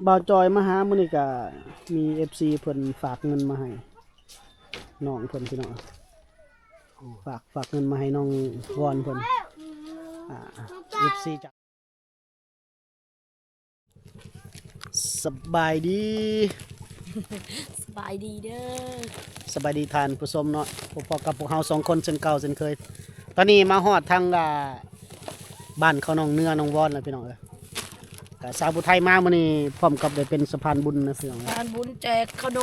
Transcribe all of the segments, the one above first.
บ่าวจอยมาหามื้อนี้ก็มี FC เพิ่นฝากเงินมาให้น้องเพิ่นพี่น้องฝากเงินมาให้น้องวอนเพิ่นอ่า FC จ้ะสบายดี สบายดีเด้อ สบายดีทานผู้ชมเนาะพอกับพวกเฮา2คนเช่นเก่าเช่นเคย ตอนนี้มาฮอดทางบ้านเขาน้องเนื้อน้องวอนแล้วพี่น้องก็สาวผู้ไทยมามื้อนี้พร้อมกับได้เป็นสะพานบุญนะพี่น้อง งานบุญแจกขน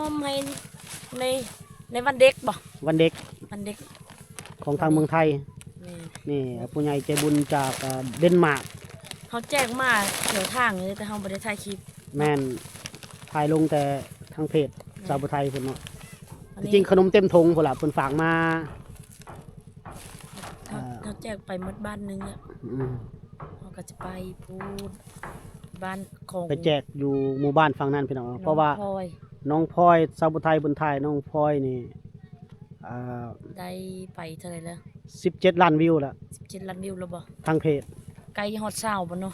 มให้ในในวันเด็กบ่ วันเด็ก วันเด็ก ของทางเมืองไทย นี่ นี่ผู้ใหญ่ใจบุญจากเดนมาร์ก เขาแจ้งมาเขียวทางเลยแต่เขาบ่ได้ถ่ายคลิป แม่นถ่ายลงแต่ทางเพจสาวผู้ไทยเพิ่นเนาะ อัน จ นี้ ริงๆขนมเต็มธงพุ่นล่ะเพิ่นฝากมา เขาแจ้งไปหมดบ้านหนึงอ่ะ อืม เขาก็จะไปพูดบ้านของ ไปแจกอยู่หมู่บ้านฝั่งนั้นพี่น้องเพราะว่า น้องพลอย น้องพลอยสาวผู้ไทยเพิ่นถ่ายน้องพลอยนี่ได้ไปเท่าไหร่แล้ว 17 ล้านวิวแล้ว 17 ล้านวิวแล้วบ่ ทางเพจ ไกลฮอด20บ่เนาะ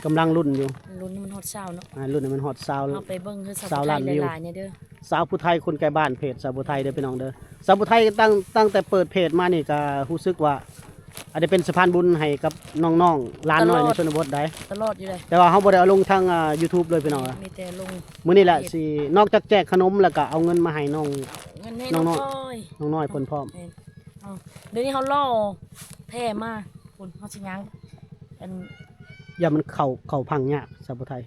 กำลังรุ่นอยู่ รุ่นนี้มันฮอด20เนาะ รุ่นนี้มันฮอตซาว เอาไปเบิ่งคือสาว สาว ไท ล้าย นวิว หลายๆเนี่ยเด้อ สาวผู้ไทยคนไกลบ้านเพจสาวผู้ไทยเด้อพี่น้องเด้อสาวผู้ไทยตั้งแต่เปิดเพจมานี่ก็รู้สึกว่าอาจจะเป็นสะพานบุญให้กับน้องๆร้านน้อยในชนบทได้ ตลอดอยู่เลย แต่ว่าเขาบ่ได้เอาลงทาง YouTube เลยพี่น้อง มีแต่ลง มื้อนี้แหละสินอกจากแจกขนมแล้วก็เอาเงินมาให้น้อง เงินให้ น้ น้ อ อง ง น้อย ก้อย น้องน้อยเพิ่นพร้อม เอาเดี๋ยวนี้เขาล่อแท้มากคุณเขาสิยังเป็น อย่ามันเข้าพังยากสาวผู้ไทย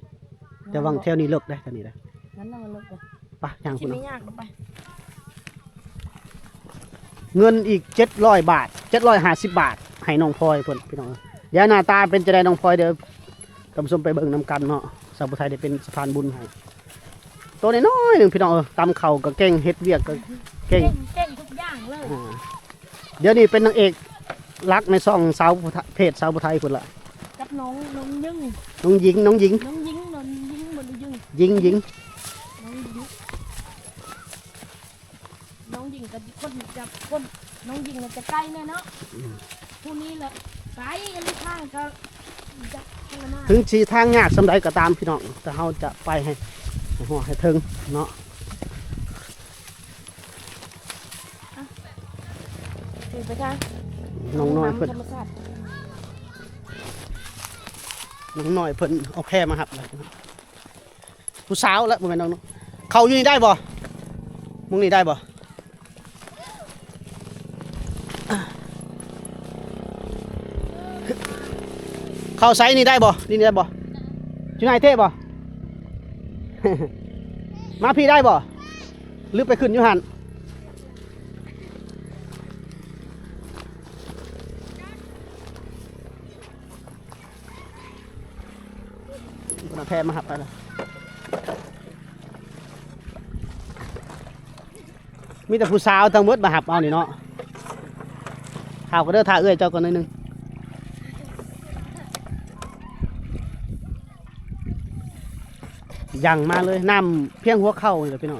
แต่วังแถวนี้เลิกได้ตอนนี้ได้ งั้นเราเลิกเลย ไปย่าง คิ คุ ด ณ ไม่ เนาะ ยากหรอกไป เงินอีก700 บาท750 บาทให้น้องพลอยเพิ่นพี่น้องเดี๋ยวหน้าตาเป็นจะได้น้องพลอยเด้อท่านผู้ชมไปเบิ่งนํกันเนาะสาวผู้ไทยได้เป็นสะพานบุญให้ตัวน้อยๆหนึงพี่น้องตำเข่าก็เก่งเฮ็ดเวียกก็เก่ง เก่งทุกอย่างเลย เดี๋ยวนี้เป็นนางเอกรักในซ่องสาวเพจสาวผู้ไทยพุ่นละ กับน้องยึง น้องหญิง น้องยิงบนยึง น้องหญิง น้องยิงน้องยิงกับคนจับคนน้องยิงจะใกล้แน่เนาะผู้นี้แหละไกลกันที่ข้างก็จะข้างหน้า ถึงสีทางยากสำใดก็ตามพี่น้องแต่เราจะไปให้หัวให้ถึงเนาะ ถือไปทาง น้องน้อยเพิ่น ธรรมชาติ น้องน้อยเพิ่นเอาแพร่มาหับเลยผู้สาวแล้วบ่แม่นน้องๆเขาอยู่นี่ได้บ่มึงนี่ได้บ่เข้าไซนี่ได้บ่นี่ได้บ่อยู่ไหนเทพบ่ มาพี่ได้บ่หรือไปขึ้นอยู่หันคนเอาแพรมาหับไปแล้วมีแต่ผู้สาวทั้งหมดมาหับเอานี่เนาะข่าวก็เด้อท่าเอื้อยเจ้าก่อนหน่อยหนึงยังมาเลยน้ำเพียงหัวเข่านี่แหละพี่น้อง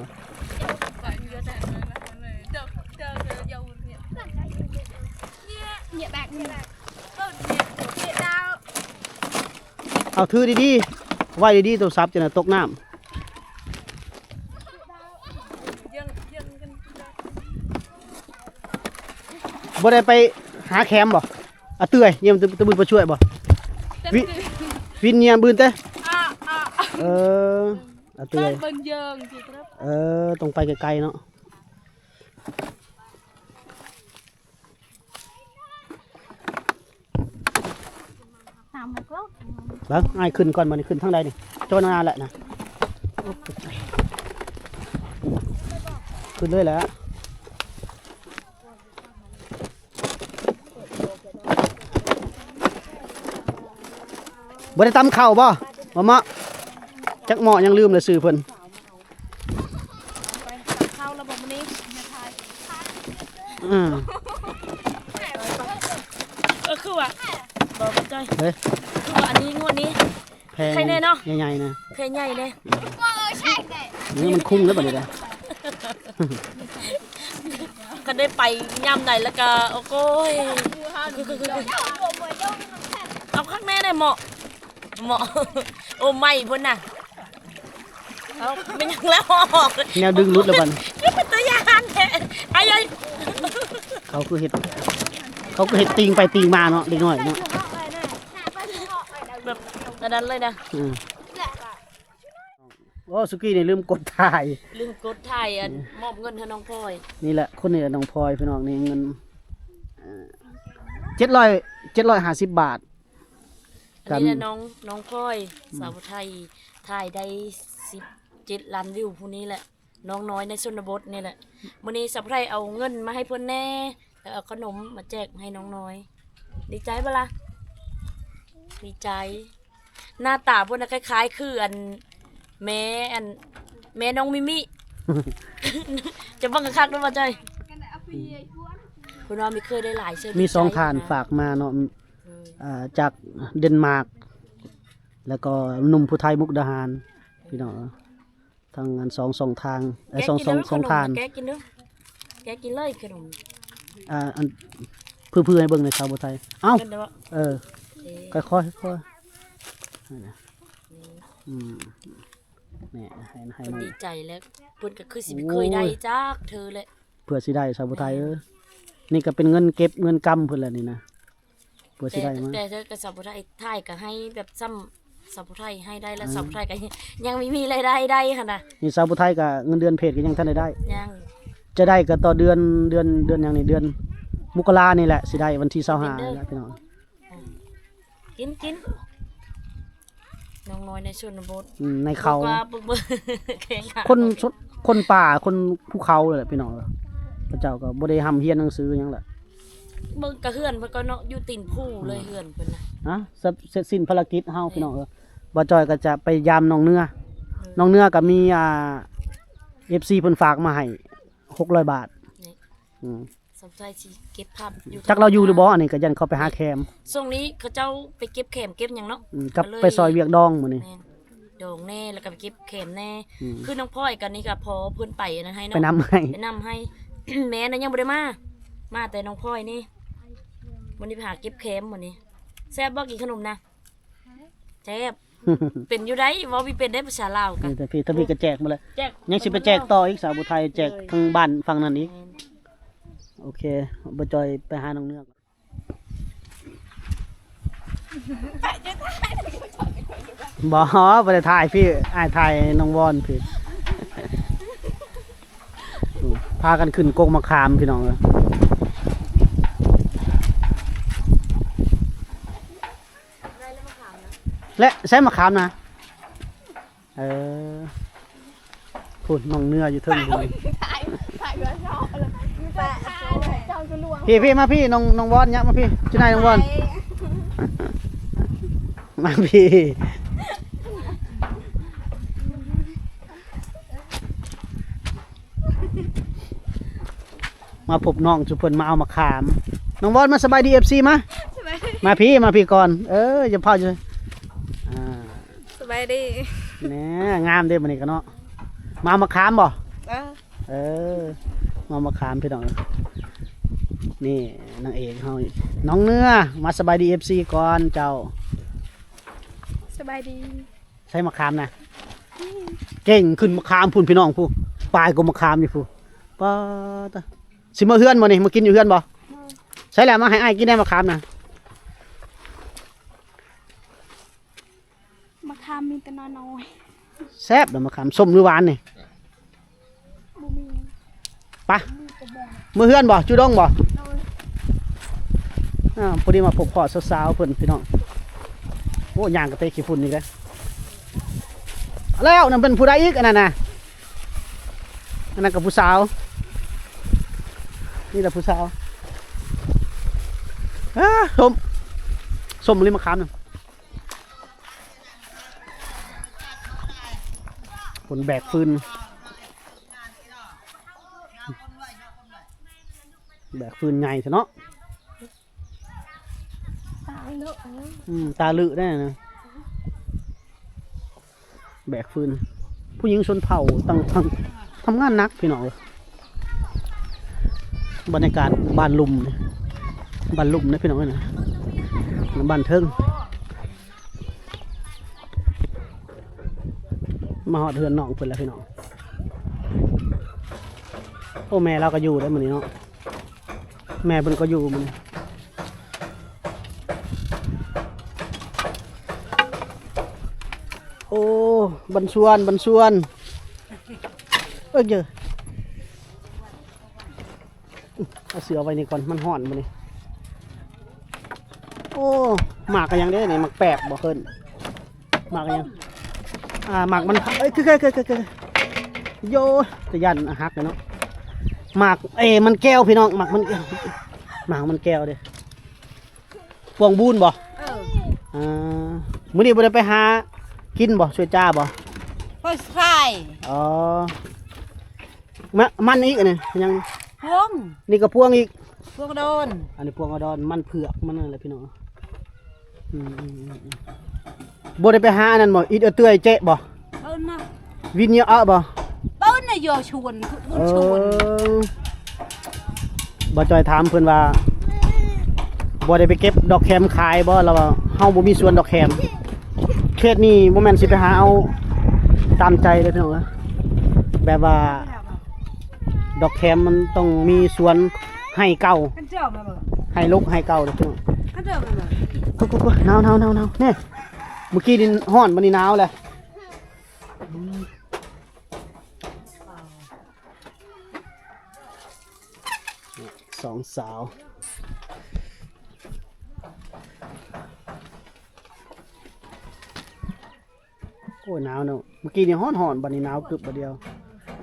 เอาถือดีๆไว้ดีๆตัวซับจะน่ะตกน้ำบ่ได้ไปหาแคมบ่อะเตื่อยเยี่ยมตะบุญมาช่วยบ่วินเยี่ยมบืนเต้เอออะเตื่อยต้องไปไกลๆเนาะแล้วง่ายขึ้นก่อนมันขึ้นทางใดนี่โจนานแหละนะขึ้นเลยแหละบ่ได้ตำเข่าบ่มะจักเหมาะยังลืมเลยซื้อเพิ่น ไปเข้าระบบนี้ อืม คือว่าบอกกันจ้อย เฮ้ย คือว่าอันนี้งวดนี้ แพง ใครแน่เนาะ ใหญ่ๆนะ เพลงใหญ่เลย นี่มันคุ้มแล้วบ่ได้เด้อ ก็ได้ไปย่ำไหนแล้วก็โอ้โหยเอาข้างแน่ได้เหมาะ เหมาะโอ้ไม่พุ่นน่ะเอาไม่ยังแล้วออก แนวดึงรุดแล้วบัด นี่เป็นตัวอย่างแท้ไอ้ยัย เขาคือเฮ็ดติงไปติงมาเนาะเด็กน้อยเนาะ แบบกระดันเลยนะ อืมโอ้สุกี้นี่ลืมกดถ่าย ลืมกดถ่ายอันมอบเงินให้น้องพลอย นี่แหละคนนี้แหละน้องพลอยพี่น้องนี่เงิน750 บาท อันนี้นะน้องพลอยสาวไทยถ่ายได้17 ล้านวิวพวกนี้แหละน้องน้อยในชนบทนี่แหละมื้อนี้สาวไทยเอาเงินมาให้เพิ่นแน่แล้วเอาขนมมาแจกให้น้องน้อยดีใจบ่ล่ะดีใจ หน้าตาเพิ่นน่ะคล้ายๆคืออันแม่น้องมิมิ จะบังคักด้วยว่าจ้อยคุณว่ามีเคยได้หลายเสื้อ มี2ทานฝากมาเนาะจากเดนมาร์กแล้วก็หนุ่มผู้ไทยมุกดาหารพี่น้องทางงาน2ทาง2ทาน แกกินเด้อแกกินเลยขนม อันเพื่อให้เบิ่งในชาวผู้ไทยเอ้า กันเด้อ ค่อยนั่นน่ะนี่ให้ มัน น้อง ดีใจแล้วเพิ่นก็คือสิเคยได้จากเธอแหละ เพื่อสิได้ชาวผู้ไทยนี่ก็เป็นเงินเก็บเงินกำเพิ่นแหละนี่นะเพื่อสิได้มา แต่เธอกับสับปะรดไทยก็ให้แบบซ้ำสับปะรดให้ได้แล้วสับปะรดก็ยังไม่มีรายได้ได้ค่ะนะ นี่ชาวผู้ไทยก็เงินเดือนเพจก็ยังทันได้ ยัง จะได้ก็ต่อเดือนอย่างนี้เดือนมกรานี่แหละสิได้วันที่25แล้วพี่น้อง กินน้องน้อยในชนบท ในเขา บอกว่าบึกแข็งขา คนป่าคนภูเขาเลยแหละพี่น้องพระเจ้าก็บ่ได้ทำเฮียนหนังสือหยังแหละ เบิ่งกระเฮือนเพิ่นก็เนาะอยู่ตีนผู้เลยเฮือนเพิ่นน่ะ นะเสร็จสิ้นภารกิจเฮาพี่น้องบ่จอยก็จะไปยามน้องเนื้อก็มีFC เพิ่นฝากมาให้600 บาท นี่ อืม สนใจสิเก็บภาพอยู่ จักเราอยู่หรือบ่อันนี้ก็ยันเขาไปหาแคม ช่วงนี้เขาเจ้าไปเก็บแขมเก็บหยังเนาะ กับไปซอยเวียกดองมื้อนี้ แม่นดองแน่แล้วก็ไปเก็บแขมแน่ อืม คือน้องพ่อยกันนี่ก็พอเพิ่นไปนะให้เนาะ ไปนำให้ ไปนำให้ แม่น่ะยังบ่ได้มาแต่น้องพ่อยนี่วันนี้ไปหาเก็บแขมมื้อนี้แซ่บบ่กินขนมนะแซ่บเป็นอยู่ได้เว้ามีเป็นได้ภาษาลาวกัน นี่แต่พี่ก็แจกมาเลย แจก ยังสิไปแจกต่ออีกสาวบุไทยแจกทางบ้านฝั่งนั้นอีกโอเคบ่จอยไปหาน้องเนื้อก่อนบ่บ่ได้ถ่ายพี่อ้ายถ่ายน้องวอนพี่พากันขึ้นกงมะขามพี่น้องเอ้ย ได้แล้วมาถามนะ และใช้มะขามนะพูดน้องเนื้ออยู่เทิงเลยพี่มาพี่น้องวอนเนี่ยมาพี่ชื่อนายน้องวอนมาพี่มาพบน้องจุเพิ่นมาเอามะขามน้องวอนมาสบายดี FC มาพี่ก่อนอย่าพาอยู่สบายดี เนี่ยงามเด้อมื้อนี้กันเนาะมาเอามะขามบ่มามาขามพี่น้องนี่นางเอกเฮาอีกน้องเนื้อมาสบายดี FC ก่อนเจ้า สบายดี ใช้มะขามนะเก่งขึ้นมะขามพุ่นพี่น้องผู้ปลายก็มะขามอยู่ผู้ป้าตะสิมาเฮือนบ่นี่มากินอยู่เฮือนบ่ใช่แล้วมาให้อ้ายกินได้มะขามนะ มะขามมีแต่น้อย แซ่บเด้อมะขามส้มหรือหวานนี่ ๆบ่มี ไปมือเฮือนบ่จุดงบ่พอดีมาพบพ่อสาวๆเพิ่นพี่น้องโอ้ย่างกระเตะขี้ฝุ่นนี่เลยแล้วนั่นเป็นผู้ใดอีกอันนั้นน่ะอันนั้นกับผู้สาวนี่แหละผู้สาวส้มลิ้มมะขามนึงคนแบกฟืนแบกฟืนใหญ่ซะเนาะ ตาเลอะ ตาลึได้นะแบกฟืนผู้หญิงชนเผ่าตั้งทำงานหนักพี่น้องบรรยากาศบ้านลุ่มนะพี่น้องนะบ้านเทิง มาหอดเฮือนน้องเพิ่นแล้วพี่น้องโอ้แม่เราก็อยู่ได้มื้อนี้เนาะแม่เพิ่นก็อยู่มื้อนี้โอ้บันชวนเอ้ยเยอะเอาเสือไว้นี่ก่อนมันห่อนมื้อนี้โอ้หมากก็ยังได้นี่หมากแปบบ่เพิ่นหมากก็ยังหมากมันเอ้ยคือโยจะยันหักเลยเนาะหมากมันแก้วพี่น้องหมากมันแก้วเด้พวงบูนบ่มื้อนี้บ่ได้ไปหากินบ่ช่วยจ้าบ่ พ่อชาย อ๋อมันอีกอันนี้ยัง พวง นี่ก็พวงอีก พวงโดน อันนี้พวงกระดอนมันเผือกมันอะไรพี่น้องบ่ได้ไปหาอันนั้นบ่อีเตื้อยเจ๊บ่ ต้นนะ วินเยอะบ่ ต้นน่ะโยชวนบุญชวน บ่จอยถามเพิ่นว่าบ่ได้ไปเก็บดอกแคมขายบ่แล้วว่าเฮาบ่มีสวนดอกแคมเขตนี้บ่แม่นสิไปหาเอาตามใจเลยพี่น้องแบบว่าดอกแคมมันต้องมีสวนให้เก่า กันเจ้ามาบ่ ให้ลกให้เก่าเด้อพี่น้อง กันเจ้ามาบ่ ก็หนาวเนี่ยเมื่อกี้นี่ฮ้อนมันนี่หนาวเลยสองสาวโอ้ยหนาวเนาะเมื่อกี้นี่ฮ้อนบัดนี้หนาวกึบบัดเดียว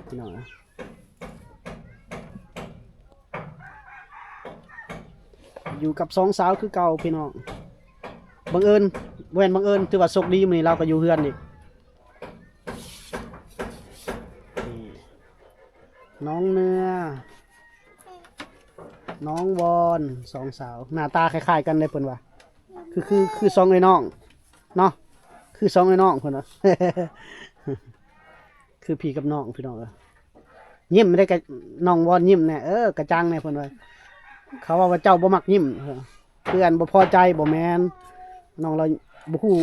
พี่น้องอยู่กับสองสาวคือเก่าพี่น้องบังเอิญเว้นบังเอิญถือว่าโชคดีมื้อนี้เราก็อยู่เฮือนอีกนี่น้องเนื้อน้องวอนสองสาวหน้าตาคล้ายๆกันเลยเพิ่นว่าคือสองไอ้น้องเนาะคือสองไอ้น้องเพิ่นว่า คือพี่กับน้องพี่น้องยิ้มไม่ได้กับน้องวอนยิ้มเนี่ยกระจังเนี่ยเพิ่นว่าเขาว่าเจ้าบ่มักยิ้มเพื่อนบ่พอใจบ่แม่นน้องเราบ่ฮู้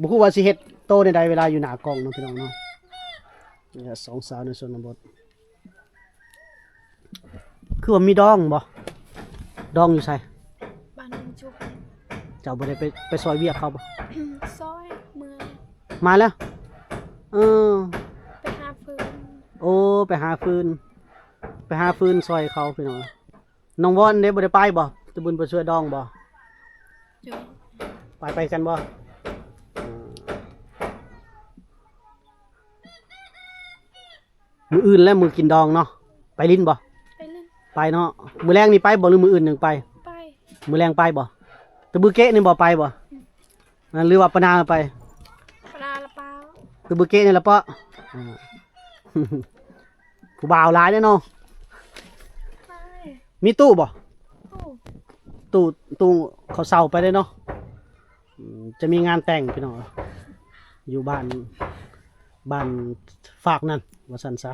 บ่ฮู้ว่าสิเฮ็ดโตในใดเวลาอยู่หน้ากล้องเนาะพี่น้องเนาะนี่สองสาวในชนบทคือว่ามีดองบ่ดองอยู่ไส บ้านน้องจุก เจ้าบ่ได้ไปซอยเวียกเขาบ่ ซอยเมือง มาแล้วอ ไปหาฟืน โอ้ไปหาฟืนซอยเขาพี่น้องน้องวอนเด้บ่ได้ไปบ่ตะบุญไปช่วยดองบ่ จุก ไปกันบ่มืออื่นแล้วมือกินดองเนาะไปลิ้นบ่ ไปเล่น ไปเนาะมือแรงนี่ไปบ่หรือมืออื่นหนึ่งไป ไป มือแรงไปบ่ตะบือเกะนี่บ่ไปบ่หรือว่าปะนาไป ปลาละเปล่า ตะบือเกะนี่ละเปาะผู้บ่าวหลายเด้อเนาะ ไป มีตู้บ่ ตู้ ตู้เขาเซาไปได้เนาะจะมีงานแต่งพี่น้องอยู่บ้านฝากนั่นว่าซั่นซะ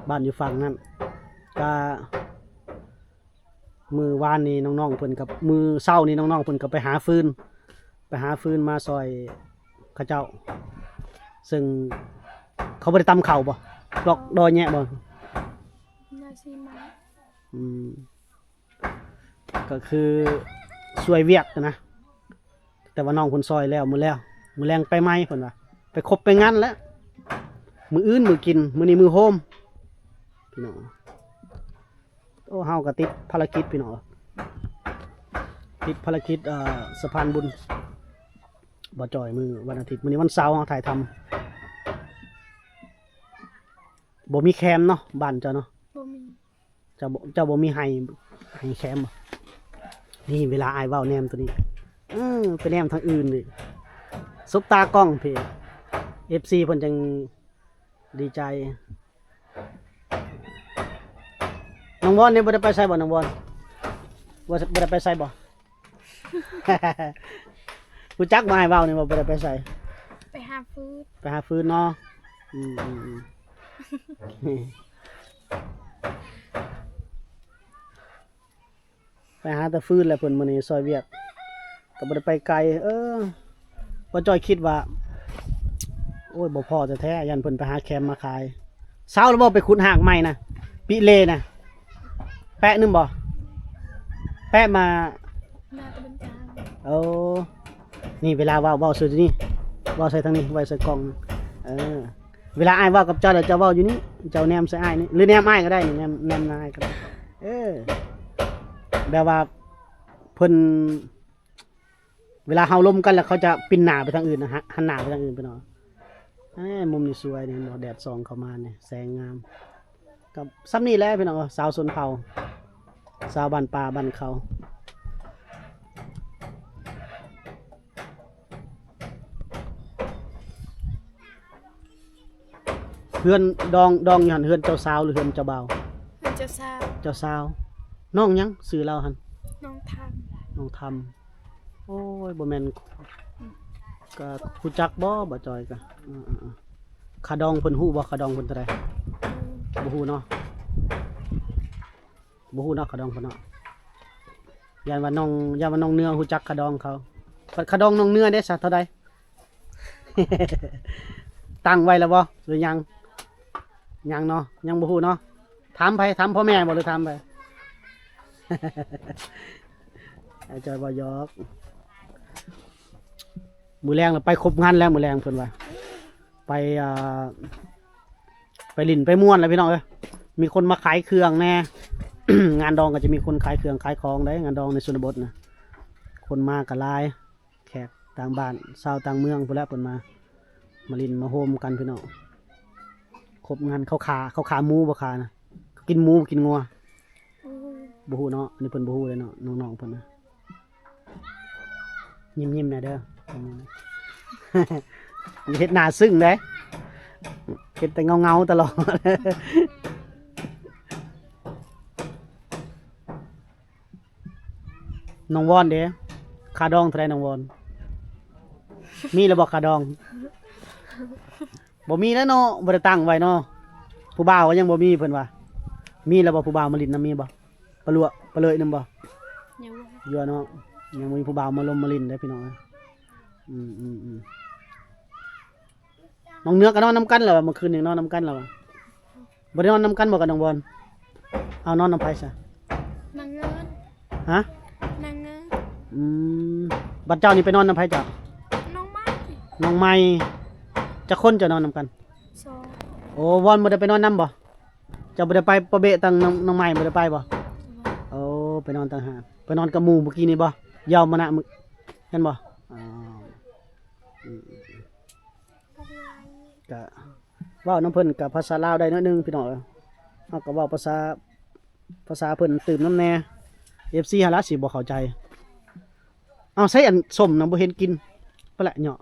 บ้านอยู่ฝั่งนั่นก็มือวานนี้น้องๆเพิ่นกับมือเช้านี้น้องๆเพิ่นก็ไปหาฟืนมาซอยเขาเจ้า ซึ่งเขาบ่ได้ตำข้าวบ่ลอกดอยแยะบ่ นาซีมา ก็คือช่วยเวียกนะแต่ว่าน้องเพิ่นซอยแล้วมื้อแรงไปไหมเพิ่นว่าไปครบไปงานแล้วมื้ออื่นมื้อกินมื้อนี้มื้อโฮมพี่น้องโอ้เฮาก็ติดภารกิจพี่น้องติดภารกิจสะพานบุญบ่จ่อยมือวันอาทิตย์มื้อนี้วันเสาร์เฮาถ่ายทำบ่มีแคมเนาะบ้านเจ้าเนาะ บ่มี เจ้าบ่มีให้แคมบ่นี่เวลาอายเว้าแนมตัวนี้ไปแนมทางอื่นดิซบตากล้องพี่ FC เพิ่นจังดีใจน้องวอนนี่บ่ได้ไปไสบ่น้องวอนบ่ได้ไปไสบ่ รู้จักบ่ให้เว้านี่บ่ได้ไปไส ไปหาฟืน ไปหาฟืนเนาะไปหาแต่ฟืนแหละเพิ่นมื้อนี้ซอยเวียกก็บ่ได้ไปไกลบ่จ้อยคิดว่า อ้ยบ่พอจะแท้ยันเพิ่นไปหาแคมมาขายเช้าแล้วบ่ไปขุดหากใหม่นะปิเลนะแปะนึงบ่แปะมา นาตะบันจาง โอ้นี่เวลาเว้าใส่นี่เว้าใส่ทางนี้ไว้ใส่กล่องเวลาอ้ายเว้ากับเจ้าเดี๋ยวเจ้าเว้าอยู่นี่เจ้าแนมใส่อ้ายนี่หรือแนมอ้ายก็ได้นี่แนมอ้ายก็ได้แบบว่าเพิ่นเวลาเฮาลมกันแล้วเขาจะปินหน้าไปทางอื่นนะฮะหันหน้าไปทางอื่นไปเนาะมุมนี้สวยนี่บ่แดดส่องเข้ามาเนี่ยแสงงามกับซ้ำนี่แหละพี่น้องสาวชนเผ่าสาวบ้านป่าบ้านเขาเฮือนดองอยู่หั่นเฮือนเจ้าสาวหรือเฮือนเจ้าบ่าว มันจะซาบ เจ้าสาวน้องหยังชื่อเราหั่น น้องท น้องทำโอ้ยบ่แม่นก็รู้จักบ่จอยก็ขาดองเพิ่นฮู้บ่ขาดองเพิ่นเท่าใด ำ บ่ฮู้เนาะบ่ฮู้เนาะขาดองเพิ่นเนาะยานว่าน้องเนื้อฮู้จักขาดองเขาขาดองน้องเนื้อเด้ซะเท่าใด ตั้งไว้แล้วบ่หรือยังเนาะยังบ่ฮู้เนาะถามไผถามพ่อแม่บ่หรือถามไผ ไอ้จอยบ่ยอกมื้อแรงแล้วไปครบงานแล้วมื้อแรงเพิ่นว่าไปไปลิ้นไปม่วนแล้วพี่น้องเอ้ยมีคนมาขายเครื่องแน่ งานดองก็จะมีคนขายเครื่องขายของได้งานดองในชนบทนะคนมาก็หลายแขกต่างบ้านชาวต่างเมืองพุ่นแหละเพิ่นมาลิ้นมาโฮมกันพี่น้องครบงานเขาขาหมูบ่ขานะกินหมูกินงัวบ่ฮู้เนาะอันนี้เพิ่นบ่ฮู้เลยเนาะน้องๆเพิ่นนะยิ้มๆแหน่เด้อ อย่าเฮ็ดหน้าซึ้งเด้เฮ็ดแต่เงาๆตลอด น้องวอนเด้คาดองเท่าไรน้องวอนมีแล้วบอกคาดองบ่มีแล้วเนาะบ่ได้ตั้งไว้เนาะผู้บ่าวก็ยังบ่มีเพิ่นว่ามีแล้วบ่ผู้บ่าวมาลิ้นนำมีบ่ปะลวปะเลยนำบ่ ยังว่า อยู่เนาะยังบ่มีผู้บ่าวมาลมมาลิ้นได้พี่น้องน้องเนื้อก็นอนนำกันแล้วเมื่อคืนนี่นอนนำกันแล้วบ่ได้นอนนำกันบ่กับน้องวอนเอานอนนำไผซะ นางเงิน ฮะ นางเงิน บัดเจ้านี่ไปนอนนำไผจ้ะ น้องไม้ น้องใหม่จะคนจะนอนนำกัน สอง โอ้วอนบ่ได้ไปนอนนำบ่เจ้าบ่ได้ไปประเบะตังน้องใหม่บ่ได้ไปบ่โอ้ไปนอนต่างหากไปนอนกับหมู่เมื่อกี้นี่บ่ยาวมานะมึกเห็นบ่อ๋อก็เว้านำเพิ่นกับภาษาลาวได้น้อยหนึงพี่น้องเฮาก็เว้าภาษาเพิ่นตื่มน้ำแน่ FC หาละสิบ่เข้าใจเอาใส่อันส้มน่ะบ่เห็นกินปะละเหยาะ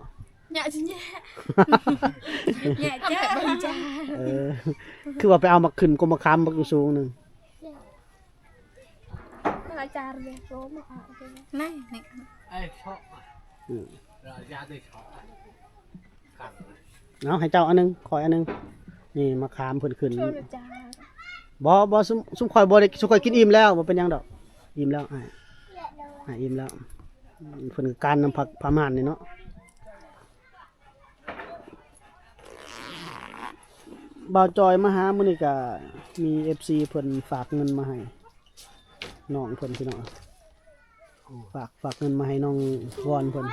nhẹ chứ nhẹ nhẹ chứบันจา คือว่าไปเอามาขึ้นกรมะขามบักสูงหนึง อาจารย์เลยโซ่มาเอาไปนี่นี่ เอาให้เจ้าอันหนึงขอยอันหนึงนี่มะขามเพิ่นขึ้น โซ่อาจารย์ บ่ซุมข่อยบ่ได้ซุมข่อยกินอิ่มแล้วบ่เป็นหยังดอกอิ่มแล้วอิ่มแล้วเพิ่นก็การนำผักพม่านนี่เนาะบ่าวจอยมาหามื้อนี้ก็มี FC เพิ่นฝากเงินมาให้น้องเพิ่นพี่น้องฝากเงินมาให้น้องวอนเพิ่น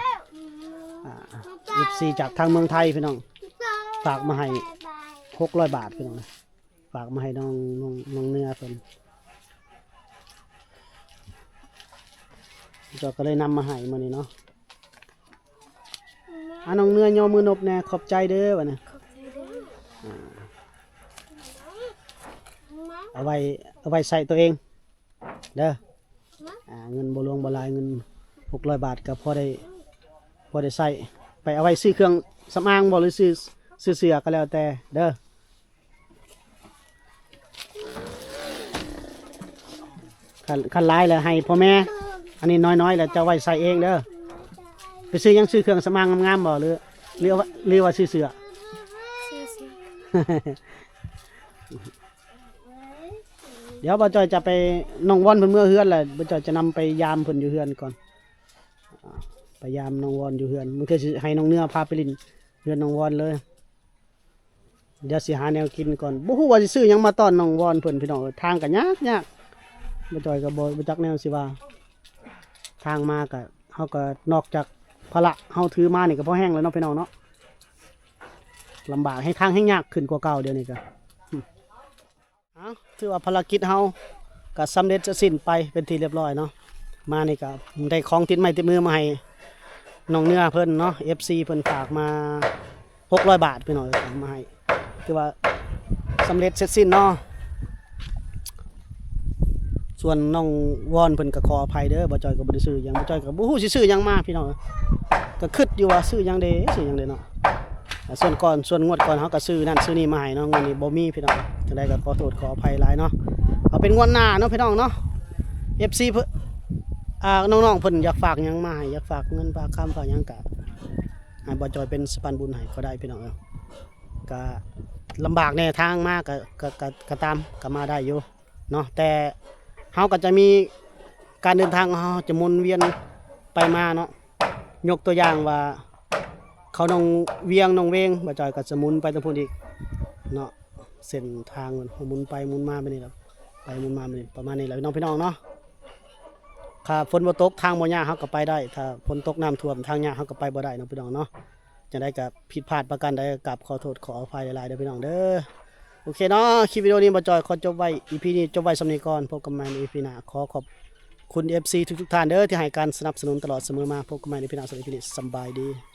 FC จากทางเมืองไทยพี่น้องฝากมาให้600 บาทพี่น้องฝากมาให้น้องเนื้อเพิ่นเจ้าก็เลยนำมาให้มื้อนี้เนาะน้องเนื้อย่อมือนบแน่ขอบใจเด้อบัดนี้เอาไว้ใส่ตัวเองเด้อเงินบ่หลวงบ่หลายเงิน600 บาทก็พอได้ใส่ไปเอาไว้ซื้อเครื่องสำอางบ่หรือซื้อเสื้อก็แล้วแต่เด้อคันหลายแล้วให้พ่อแม่อันนี้น้อยๆแล้วจะไว้ใส่เองเด้อไปซื้อยังซื้อเครื่องสำอางงามๆบ่หรือว่าซื้อเสื้อ ซื้อสิ เดี๋ยวบ่จอยจะไปน้องวอนเพิ่นเมื่อเฮือนแหละบ่จอยจะนำไปยามเพิ่นอยู่เฮือนก่อนไปยามน้องวอนอยู่เฮือนมันคือสิให้น้องเนื้อพาไปลินเฮือนน้องวอนเลย เดี๋ยวสิหาแนวกินก่อนบ่ฮู้ว่าสิซื้อหยังมาต้อนน้องวอนเพิ่นพี่น้องทางก็ยากบ่จอยก็บ่จักแนวสิว่าทางมาก็เฮาก็นอกจากภาระเฮาถือมานี่ก็พอแห้งแล้วเนาะพี่น้องเนาะลำบากให้ทางให้ยากขึ้นกว่าเก่าเดี๋ยวนี้ก็ถือว่าภารกิจเฮาก็สำเร็จสิ้นไปเป็นที่เรียบร้อยเนาะมานี่ก็ได้ของติดไม้ติดมือมาให้น้องเนื้อเพิ่นเนาะ FC เพิ่นฝากมา600 บาทพี่น้องเอามาให้ถือว่าสำเร็จเสร็จสิ้นเนาะส่วนน้องวอนเพิ่นก็ขออภัยเด้อบ่จอยก็บ่ได้ซื้อหยังบ่จอยก็บ่ฮู้สิซื้อหยังมาพี่น้องก็คิดอยู่ว่าซื้อหยังเด้เนาะส่วนงวดก่อนเฮาก็ซื้อนั่นซื้อนี่มาให้เนาะงวดนี้บ่มีพี่น้องจังได๋ก็ขอโทษขออภัยหลายเนาะเอาเป็นงวดหน้าเนาะพี่น้องเนาะ FC เพิ่นน้องๆเพิ่นอยากฝากหยังมาให้อยากฝากเงินฝากคำฝากหยังก็ให้บ่จอยเป็นสะพานบุญให้ก็ได้พี่น้องก็ลำบากแน่ทางมาก็ตามก็มาได้อยู่เนาะแต่เฮาก็จะมีการเดินทางของเฮาจะหมุนเวียนไปมาเนาะยกตัวอย่างว่าเขาน้องเวียงน้องเวงบ่จอยก็จะหมุนไปทางพุ่นอีกเนาะเส้นทางมันหมุนไปหมุนมาไปนี่แหละไปหมุนมาไปนี่ประมาณนี้แหละพี่น้องเนาะถ้าฝนบ่ตกทางบ่ยากเฮาก็ไปได้ถ้าฝนตกน้ำท่วมทางยากเฮาก็ไปบ่ได้เนาะพี่น้องเนาะจังได๋ก็ผิดพลาดประการใดกราบขอโทษขออภัยหลายๆเด้อพี่น้องเด้อโอเคเนาะคลิปวิดีโอนี้บ่จอยขอจบไว้ EP นี้จบไว้สำนี้ก่อนพบกันใหม่ใน EP หน้าขอขอบคุณ FC ทุกๆท่านเด้อที่ให้การสนับสนุนตลอดเสมอมาพบกันใหม่ในพี่น้องสวัสดีสำบายดี